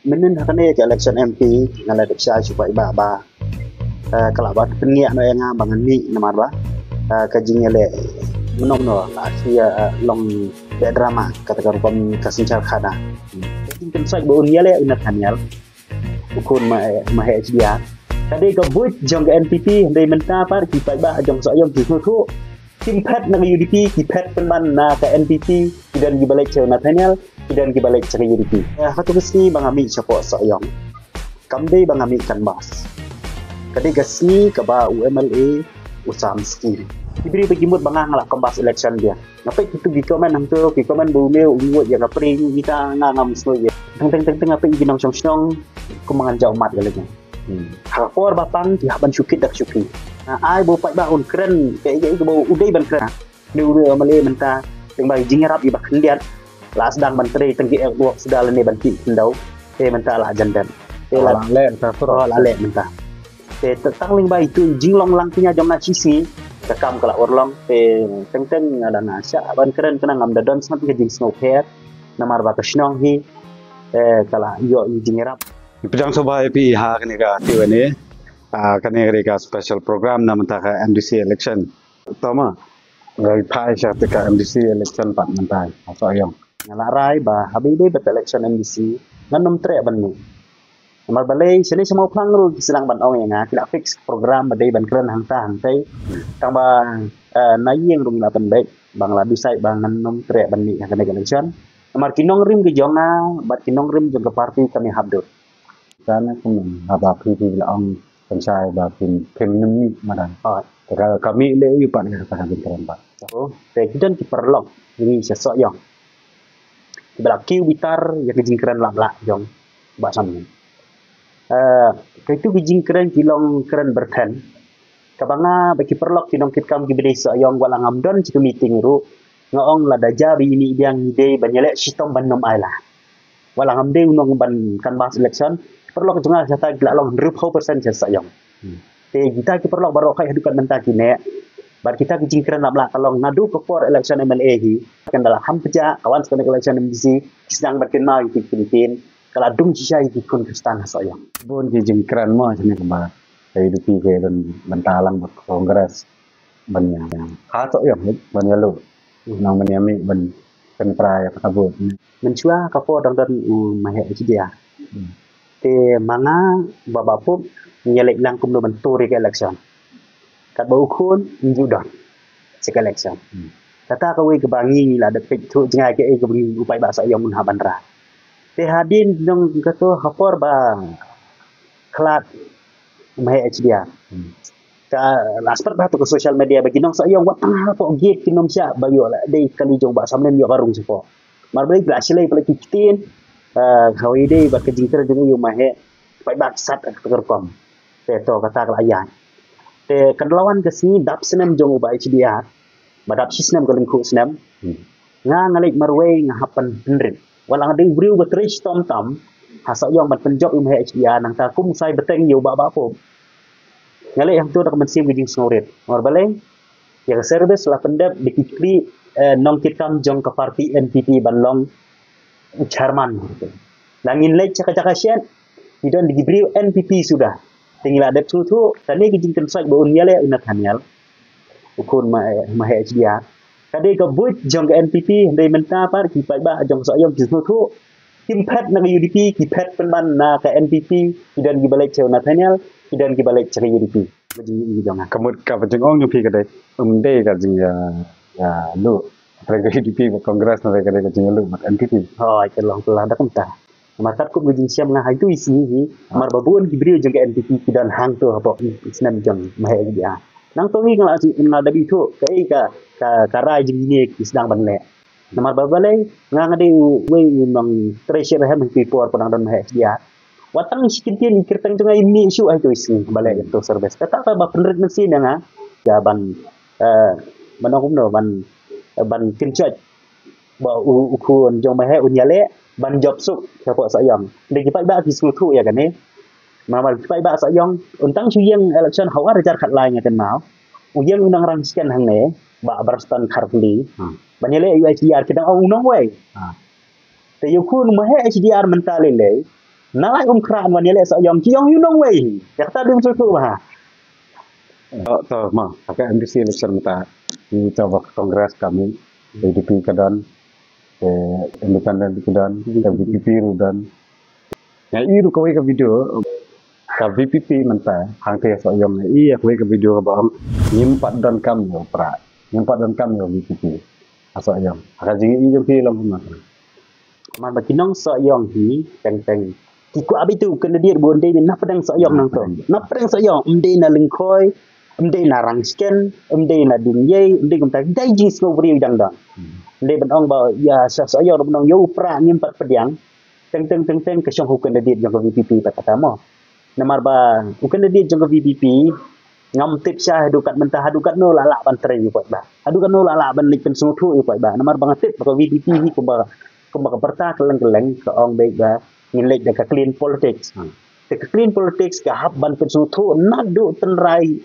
Menen hakane ke election MP ngala dak sya supaya ba kalau ba pengiak no yang bangan ni namar ba ka jingele menom no asia long be drama kata kon kasincar khana tin sai bo niale unat hanyal ukun ma HDR tadi ka buat jong ke NPP ndai menta par ki pai ba jong so yom ki thu tim pet na UDP ki pet penban na ke NPP dan di balik ceu Nathaniel dan di balik ceu UDP hatu kesni bang ami support so yom kamdei bang ami kan bas kadi gasni ka ba UMLA usam ski diberi begimut bangang lah kembas election dia ngapai itu di komen hang tu di komen bumeu ungut yang kapring kita ngangam semua ya teng apa iginong song kumangan jauh mat galanya Hakor bapang di haban syukit dak syuki ai bo pai ba un keren kai bo udai ban keren new UMLA menta teng bai jingerap di bak kendiat la sedang menteri tenggi buak sedal ni banti kendau menta la jandan la lek ta la lek menta tetang ling bai tu jinglong lang punya jom na cisi rekam kala orlong teng ada nasa ban keren kena ngam dadon sangat ke jing snow fair namar ba kasnong hi kala yo jingerap Pejang soba EPI ha kani ka tiwani kani ka special program na menta ka MDC election tama ngai pai sha ka MDC election pat mentai so yong ngalarai ba habi dei bet election MDC nganom tre ban ni Namar balai sini semua plang ru sedang ban ong yang tidak fix program badai ban keren hang tai tang ba nai yang rung la ban baik bang la bisai bang nganom tre ban ni kani election Namar kinong rim ke jonga bat kinong rim jong ke parti kami habdut sana kum haba pi la ong pensai ba pin ni madan kalau kami le yu pat ka habin keren pak oh kita perlok ini sesok yang belaki bitar ya kejing keren lah jong basam ni itu kejing keren kilong keren berten kabanga bagi perlok kinong kitkam gibede so yang wala ngamdon ci meeting ru ngaong la daja bi ini biang ide banyelek sistem banom ailah wala ngamde unong ban kan bas election perlok jungal jata gila long 100% jasa yang kita ki perlok baro kai hadukan menta kine bar kita kejing keren la kalong ngadu ke for election MLA hi kan dalam ham peja kawan sekali election MDC sedang berkenal di Filipin kala dung cia di kun kristan so yang bon kejing keren mo sini kembar hidup ke dan bentalang ber kongres banyak ha so yang banyak lu nang menyami ban kan praya kabut mencua ka for dan mahe dia manga babapu nyelek lang kum do banturi ke election kat bau kun judon sek election kata ka we ke bangi ni la depek tu jengai ke ke bangi upai bahasa yang mun habandra hadin dong kato hapor ba klat mai HDR ka laspert ba tu ke social media bagi nong sayong wat tengah po gate kinom sia bayo la dei kali jong ba samnen yo garung sipo marbei glasilai pala kitin khawi dei ba kejingter jeng yo mahe pai bak sat kerkom to kata kala ayah kan lawan ke sini dap senem jong ba HDR badap sisnem ko lingku senem ngalik marwei ngahapan pendrit walang ding briu betrish tom tam hasa yang ban penjok im HDR nang ta kum sai beteng yo ba po ngalik yang tu dak mensim gijing snorit mar baleng yang service la pendap dikikri nong kitam jong ke parti NPP banlong chairman langin lek caka-caka sian idan diberi NPP sudah tinggal ada tu tadi gijing kensai bo unyale unat hanyal ukun ma HDR kadi ka buat jong ke NPP ndai menta par ki pai ba jong so yom ki tu tim pet na UDP ki pet penban na ke NPP idan di balik ceu Nathaniel idan di balik ceu UDP begini jong kamut ka bajeng ong yu pi kadai dei ka jing ya lu rega UDP kongres na rega jing lu mat NPP itu long telah dak menta matat ku gijing siam nga itu isi hi mar babun diberi jong ke NPP dan hang tu apa senam jong ma HDR nang tongi ngala dabi tu kai ka karai jing ni sedang banle namar babalai ngade we nang treasure hem pi por padang dan HDR watang sikintin kirtang tunga ini isu ai tu isi balai tu service kata ka ba penrit mesin nga ya ban manong no ban kinchat ba ukun jong mahe unyale ban job suk siapa sayang de kipai ba ki sutu ya kan ni mamal kipai ba sayang untang suyang election hawa rejar khat lai ngaten mau uyang unang rang sikan hang ne ba barstan kharli banyele UHDR kedang unang we te yukun mahe HDR mentale le Nalai kran wan yale sa yong kiong yu nong wei. Ya ta dum su ba. To ma pakai MDC election mata di coba kongres kami PDP kadan independen kadan VPP rudan ya iru kau ke video ka VPP mata hang te so yong iya kau ke video ba nyimpat dan kam yo pra nyimpat dan kam yo VPP aso yong aka jingi i pi lam ma Man ba kinong sa yong hi teng ki ku abi tu kena dia bonde na pedang sa yong nang to. Na pedang sa yong na lengkoi na rang sken na ding ye kum ta dai ji so bri dang dang. Ban ong ba ya sa yong ban ong yo pra nyimpat pedang teng ke syong hu kena dia jong VPP pa kata mo. Namar ba u kena dia jong VPP ngam tip sya hadukat mentah hadukat no lala ban tre yu ba hadukat no lala ban lik pen su thu yu ba namar bang tip ko VPP hi ko ba berta keleng ke ong baik ba nilai ke clean politics ke clean politics ke hab ban pen su thu nak du tenrai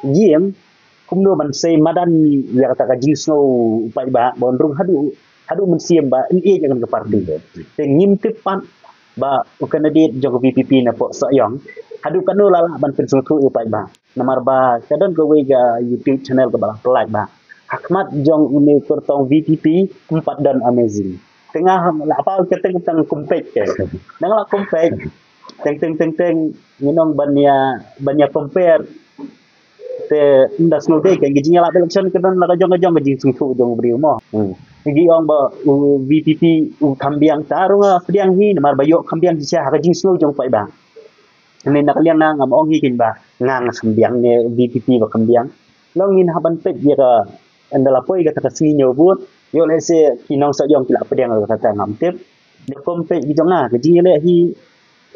yiem kumno ban sei madan ya kata ka jiso upai ba bonrung hadu men siem ba ini jangan ke parti te ngim tipan ba candidate jog VPP na po sa yong hadu kanu lala ban pen su thu upai ba namar ba kadon ko wega YouTube channel ke bala pelak ba Ahmad jong ini kurtong VPP 4 dan amazing tengah apa keteng kompet ke nang la kompet teng nginong banya compare te ndas no de kan gijinya la election kedan la jong gijing susu jong bri mo gi ong ba VPP u kambiang tarunga pediang hi mar bayo kambiang ji ha gijing susu jong pai ba nên nak liang nang am ong hi kin ba ngang kambiang ne VPP ba kambiang longin haban pet dia ka andala poi ka takasi nyobut yo le se kinong sa yong kila pedang kata ngam tip de kompe gi jonga ke ji le hi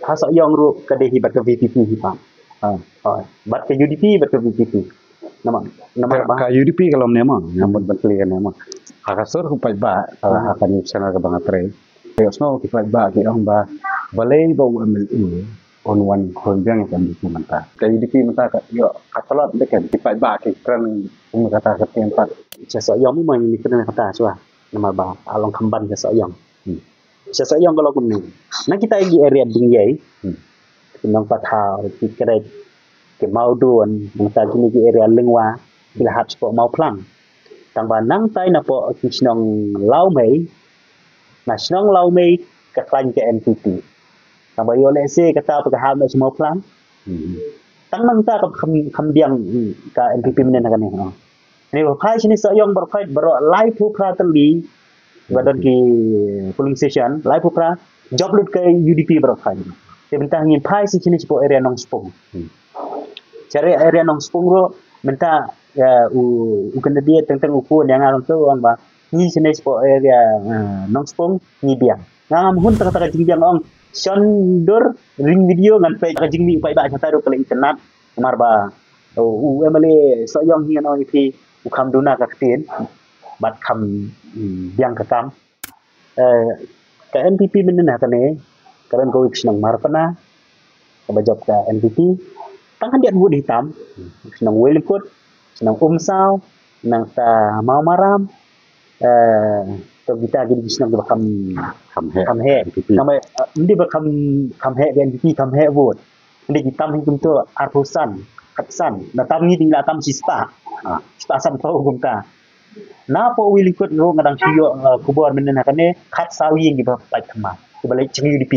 ha sa yong ru ka de hi bat ke VPP hi pam bat ke UDP bat ke VPP nama ba ka UDP kalau nema nyambut bantli kan nema hakasur ku pai ba akan channel ke bang atre yo sno ki pai ba ki ong ba balai ba MLE on one konjang kan di manta ka UDP manta ka yo katalat de kan ki pai ba ki kran kata ke tempat cha sa yong mo ni kena kata chua nama ba along kamban cha sa yong cha sa yong kalau kun na kita gi area dingyai kinong patha ki kret ke mau duan mata gini gi area lengwa bila hat po mau plang tang ba nang tai na po ki snong lau mei na snong lau mei ka klan ke NPP tang ba yo le se kata pa ka ha na mau plang tang nang ta ka kham biang ka NPP menen kan ni ni khai sini sa yong ber khai ber live pu pra tali badan ki polling station live pu pra job lut ke UDP ber khai sebentar ngin phai sini po area nong spong cari area nong spong ro menta ya u kena dia tentang ukur yang alam tu orang ba ni sini po area nong spong ni biang ngam hun tak jing ong sondor ring video ngan pe jing ni pai ba chata ro kele internet mar ba u emale so yong hi no ni ukam duna ka tin bat kam biang ka kam ka NPP menena kane karan ko ikhnang marpana ka bajab ka NPP tangan dia budi hitam senang welikut senang umsau nang ta mau maram to kita gidi senang kam he nama ndi ba kam he NPP kam he vote ndi hitam hitum to arpusan katsan datam ni tinggal tam sista san tau gumta na po welikut ro ngadang siyo kubor menen hakane khat sawi ngi ba pai thama kibalik ching UDP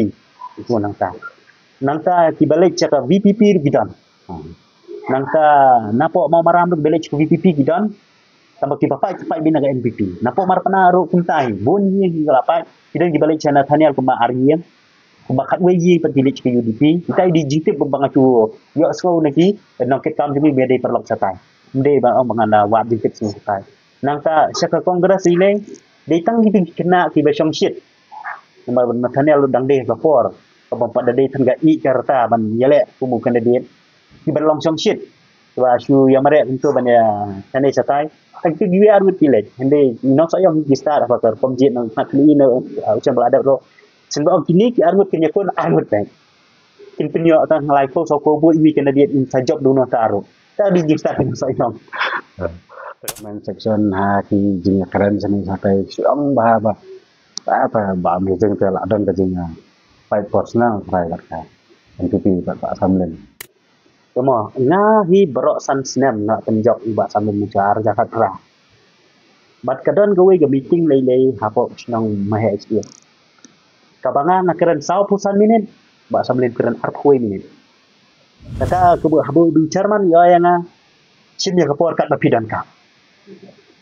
itu nangta kibalik chaka VPP gidan nangta napo mau maram duk belej VPP gidan tambah kibapai cepai bina ke NPP napo marpana ro kuntai bunyi ngalapai kidan kibalik chana thanial kuma arien kumakat weyi pentilij ke UDP kita di jitip bangacu yo sko naki nangket kam jumi bede perlok satai mde ba mangana wa jitip satai nangta syaka kongres ini datang gitu kena ki besong shit nomor thanial dang de lapor kabang pada de thanga I karta ban yale kumu kandidat ki berlong song shit wa shu yamare untuk banya thane satai tak ki giwe arut pilek hende no sayong gistar apa kar komjit nang nakli no ucam ada ro sebab kini ki arut kenya kon arut tak kin penyo ta ngalai ko so ko bu imi kandidat in sa job duno taru ta di gistar no sayong men section ha ki jing keren sini sampai siang ba apa ba mi jeng te la dan ka jing Baik personal saya kata. NPP Pak Samlin. Cuma ngahi berok san senam nak penjok ibak sambil mencar jakat ra. Bat kadon gawe ga meeting lei hapo nang mahe dia. Kabangan nak keren 90 minit, bak sambil keren 40 minit. Kata kebu habu bicarman yo yang sim ya kapor kat bapidan ka.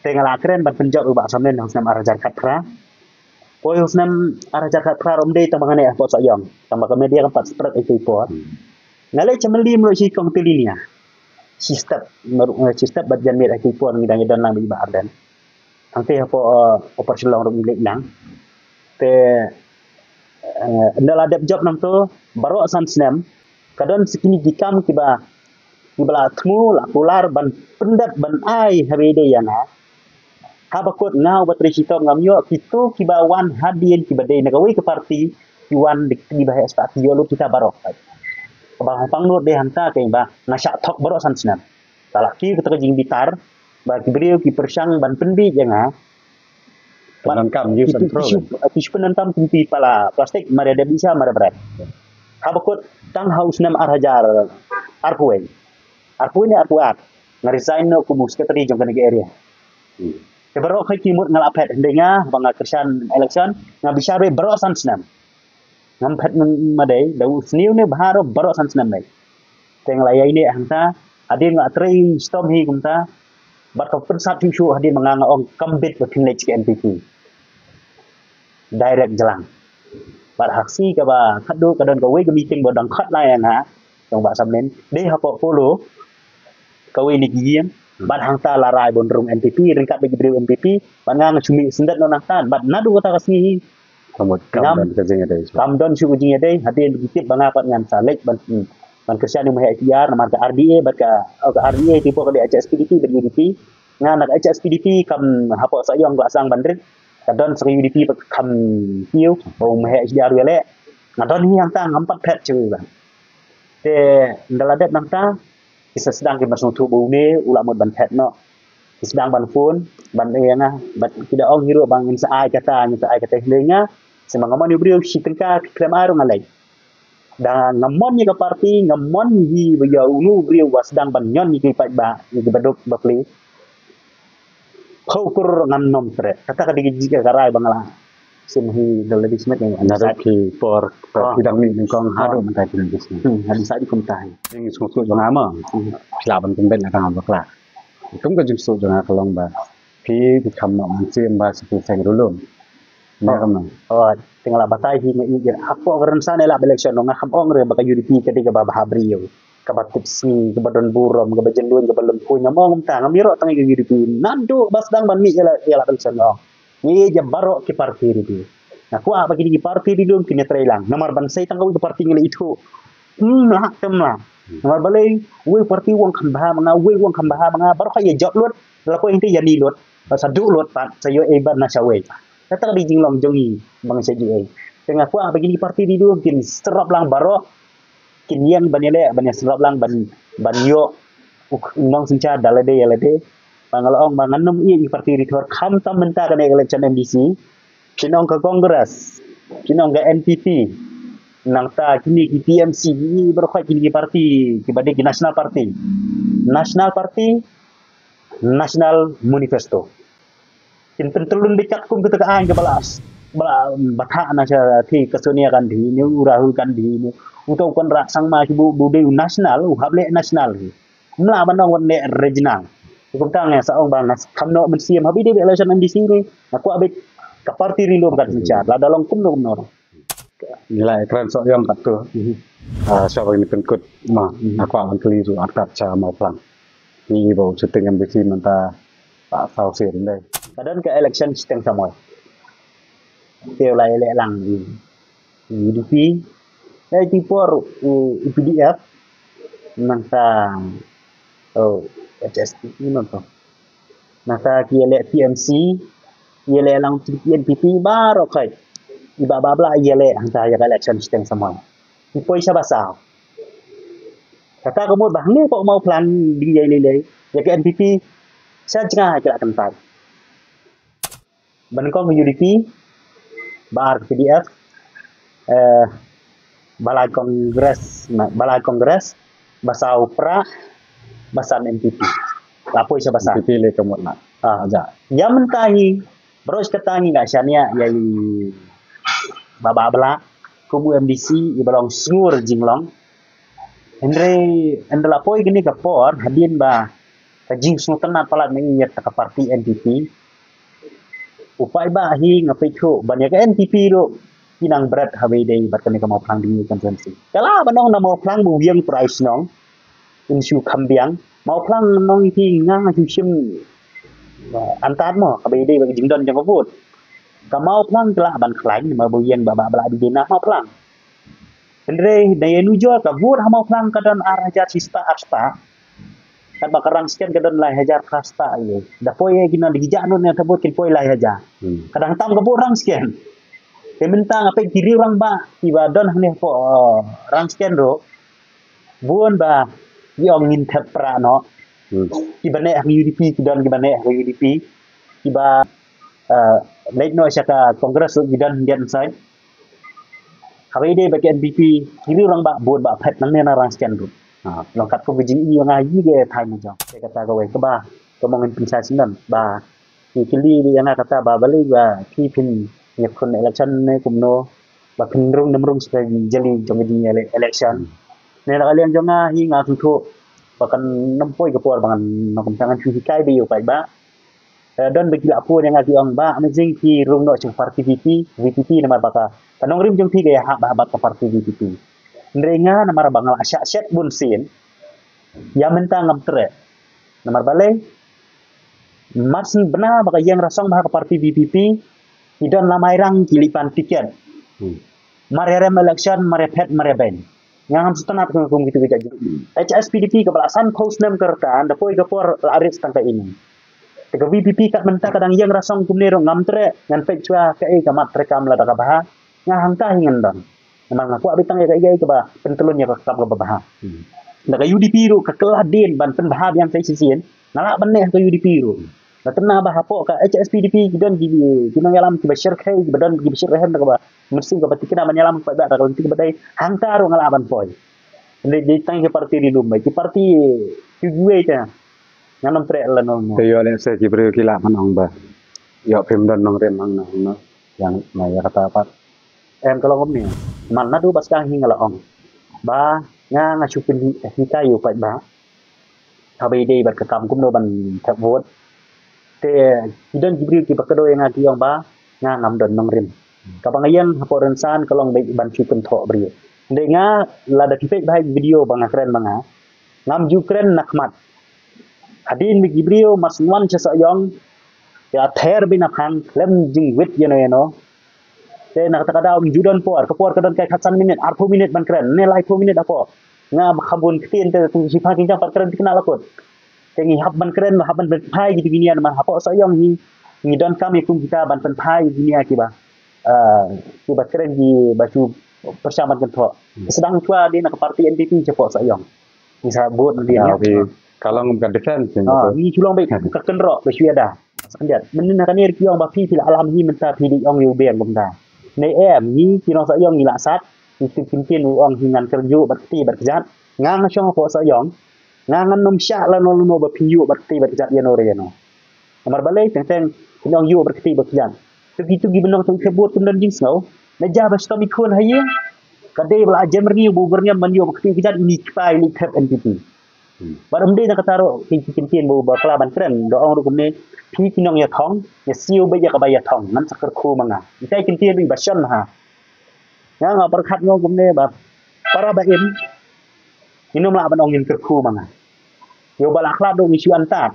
Tengala keren bat penjok ibak sambil nang senam arah jakat ra. Poi senam arah jakat ra romde tambangan ya pot sayong. Tambah ke media kan 4 sprek itu pot. Ngalai cemeli menurut si kong tilinia. Sistem bat janmir aku pun ngidang dan lang iba ardan. Angte apa operasi long rong milik lang. Te ndala dep job nang tu baru san senam. Kadon sekini dikam kiba tmu la pular ban pendat ban ai habide yana. Habakut ngau batri sitong ngamyo kitu kiba wan hadien kiba de nagawi ke parti yuan di bahaya start yo lu kita barok. Bang pangnut de hanta ke ba nasyak thok borok san senam talaki ketika jing bitar ba kibriu ki persang ban pendi janga Dalam kam you control. Kisu penantam pinti pala plastik mare ada bisa mare berat habakut tang haus nam arhajar arpuin ni arpuat ngarisain no kumus keteri jong ke area ke borok kai kimut ngalapet hendenga bang kersan election ngabisa be borok san senam ngampet madai dau sniu ne baharo baro san senam mai teng layai ni hanta adin ngak trei storm hi kumta bat ko pensat tisu adin manganga ong kambit betin lech ke NPP direct jelang bat haksi ka ba khadu kadon ka we ke meeting bodang khat lai nga tong ba samlen de hapo polo ka we ni giem bat hangta larai bonrung NPP ringkat bagi beri NPP bat ngang cumi sendat no nangtan bat nadu kata kasni Kamu dan kerjanya dari. Kamdon su ujingnya deh hati dikit bangapat ngan salek ban kerja ni mahai ikhtiar nama ke RDA bat ke RDA tipu ke HSPDP ber UDP ngan nak HSPDP kam hapo sayong gak sang bandrit kadon seri UDP kam hiu oh mahai ikhtiar wele ngadon ni yang tang empat pet cu ba te ndaladet nang ta isa sedang ke masung tu bune ulamut ban pet no sedang ban phone ban yang bat tidak ong hiru bang insa ai kata hilenya semangamon ibriu si tengka kremar ngalai dan ngamon ni ke parti ngamon hi baya ulu briu was sedang ban nyon ni ke pat ba ni ke baduk bakli khaukur ngam nom tre kata ka digi jika karai bangala simhi daladi smet yang Naruh ki por bidang mi kong haru mentai pun bisnis. hadis sa di kumtai Ini susu jangan ama. Silaban pembet akan bakla. Cũng có dịp số cho nó ba khi thì cầm nó mình xem ba sự thành rồi luôn nghe không nào tinggal batai hi ngi apa rensan ela election no ngam ong re baka UDP ketika ba habrio ka batipsi ka badon burom ka bajendun ka balem ku nyamong ta ngamiro tang UDP nando basdang ban mi ela election no ni je baro ki parti ri na ku apa ki parti ri dum kini trailang nomor ban sai tang ka parti ngi itu lah temla nomor balai we parti wong khamba manga we wong khamba manga baro ka ye jot lut la ko inti yani lut sadu lut pat sayo e ban na sawe kata di jinglong jongi bang seji tengah ku begini parti di dulu kin serap lang baro kin yang banyak serap lang ban yo undang sinca dalade yalade pangalong manganum i parti di thor kham tam menta kan election MDC kinong ka kongres kinong ga NPP nang ta kini ki TMC ni berkhoi kini parti kibade ki national party national manifesto kin pentelun dekat kum kita aan ke balas batha na cha thi kasunia kan di ni urahu kan di ni untuk kon rak sang ma ki bude national hable national mla banong wan ne regional kum tang ya saong bang nas kamno men siam habi de election MDC ni aku abit ka parti rilum kan sincar la dalong kum no nilai keren sok yang tak tu siapa ini penkut mah aku akan keliru akat cara mau pelang ni bau syuting MDC menta tak tahu sih ini kadang ke election sistem sama kêu lại lệ lằng UDP đây thì por PDF nanta HSP nonton nanta kia lệ TMC kia lệ lang NPP baru kai iba babla kia lệ nanta ya election sistem sama ipoi siapa sah kata kamu bahne kok mau plan di lele ya ke NPP saya jangan kira tempat Bankong UDP bar PDF balai kongres basau pra basan MPP lapoi sa basa Dipilih kamu nak. aja ya mentahi bros ketangi nggak syania yai baba bala kubu MDC ibalong sur jinglong endre lapoi gini kapor hadin ba kajing sultan palat mengingat ke parti NPP upai ba hi ngapai thu banyak NPP ro kinang berat habai dei batkan ka mau plang di konvensi kala banong na mau plang bu yang price nong insu kambiang mau plang nong ti ngang chu sim antan mo habai dei bagi jingdon jang vot ka mau plang kala ban khlain ma bu yang baba bala di dena mau plang endre daya nujo ka vot mau plang kadan araja sista asta kan bakarang sekian kadon lai hajar kasta ye da poye gina digijak non ya tabot kin poy lai haja kadang tam ka borang sekian minta ngapai kiri orang ba tiba don hani po rang sekian ro buon ba yong ngin tep pra no tiba ne UDP kidan tiba ne UDP tiba late no syaka kongres kidan dian sai habai de bagian NPP kiri orang ba buon ba pet nang ne rang sekian ro lengkap ko bijing i ngaji ge thai mo jong saya kata ko ke ba ko mongin pinsa sinan ba kili di ana kata ba bali ba ki pin nhập kon election ne kumno ba pin rung namrung sebagai jeli jong di election ne la kalian jonga hi nga thu bahkan nempoi ke por bangan nakum tangan fi kai bi yo pai ba don bagi la po yang ati ong ba amazing ki rung no chung party VPP nama baka tanong rim jong fi ge ha ba ka party VPP Nrenga namar bangal asyak set bun sin ya mentang ngam tre namar balai mas benar baka yang rasang bah ke parti VPP idon lamai rang kilipan tiket marerem election marepet mareben yang am sutanat hukum gitu gitu HSPDP kebalasan post nem kertaan dapoi gapor laris tangka ini tega VPP kat mentang kadang yang rasang kumnero ngam tre ngan pek cua ke kamat rekam la daga bah ngahang ta hingan don memang aku abitang ya kayak ke ba pentelunnya ke kap ke bah daga UDP ru ke keladin ban pen bahab yang saya sisien nalak beneh ke UDP ru la tena bah apok ka HSPDP kidon gibi kinang yalam ki bashir khai badan ki bashir rehem daga ba mersi ke batikina banyalam pa ba daga lentik badai hangta ru ngalaban poy ende di tang ke parti di lumbai ki parti QGW ta nganam tre la no Yo le se ki bro kila manong ba. Yo pemdan nong rem nong no yang maya kata apa em kalau ngom ni mana tu pas kang hinga la ong ba nga nga chupin hi kai yu pai ba habai dei bar kakam kum no ban thap vot te hidon jibril ki bakado yang ati ong ba nga ngam don nong rim kapangayang haporan san kalong bai ban chupin tho bri de nga la da tipek bai video bang keren bang ngam ju keren nakmat hadin mi jibril mas wan chasa yong ya ther bin aphang lem jing wit yeno te nak takada om judon por kadon kai khatsan minit 8 minit ban keren ne lai 2 minit apo nga khabun ktin te tu sipa kinjang par keren dikenal akut te ngi hab ban keren hab ban pai gitu ginian ma apo sayong ni don kami kum kita ban pen pai dunia kiba ki ba keren di baju persamaan kan tho sedang tua di nak parti NPP cepo sayong ni sabut dia kalau ngam defense ni culong baik ka kenro be syada sandiat menin kan ir kiong ba pi fil alam hi menta pi di ong yu beng gumdaในแอมนี้พี่น้องสยองนี่ละซัดมีกินเพียนอูองหิงันกระยุบัตตีบัตจัดงานช่องพอสยองงานนมชาละนโนบัพิยุบัตตีบัตจัดยานเรียนamar balai tengพี่น้องยุบัตตีบัตจัดtugi benong tu kebut kemudian jing snow naja basta mikun haye kadai bala jamri buburnya manyo batkti kijat ini pai ni tap NPP baram de nak taro kin bu bakla ban kren do ong rukum neพี่น้องอย่าท้องอย่าซิวไปอย่ากระบายอย่าท้องนั้นสักครู่มังอ่ะใช่กินเตี้ยด้วยบัชชันฮะงั้นเอาประคัดงงกุมเนี่ยแบบpara baim ini mula ban ongin kerku manga yo bala khlab do misu antat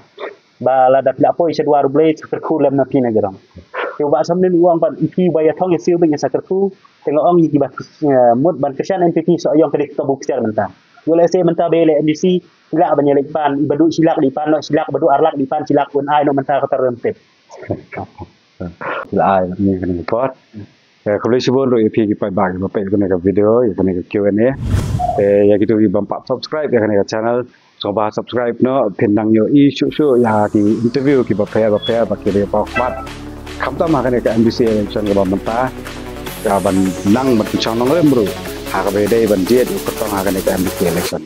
bala dak la poi sedua ruble kerku lem na pina gerong yo ba samne uang ban ipi baya thong ya siu ba ya kerku tengok ong yi ba mut ban kesan NPP so yong kedik to buk ser mentah yo le se mentah bele NDC silak banyalik pan ibadu silak di pan no silak badu arlak di pan silak pun ai no mentah kata rempet silak ai ni kan report kalau sebelum tu EP kita bagi bapak itu nak video, itu nak Q&A. Ya gitu di bump subscribe ya kan channel. Coba subscribe no, pendang yo isu ya di interview kita bapak bagi dia pakmat. Kamu tahu makan ke MBC election ke mentah. Ya ban nang berbincang nong lembru. Hak beda banjir ukutong akan ika MBC election.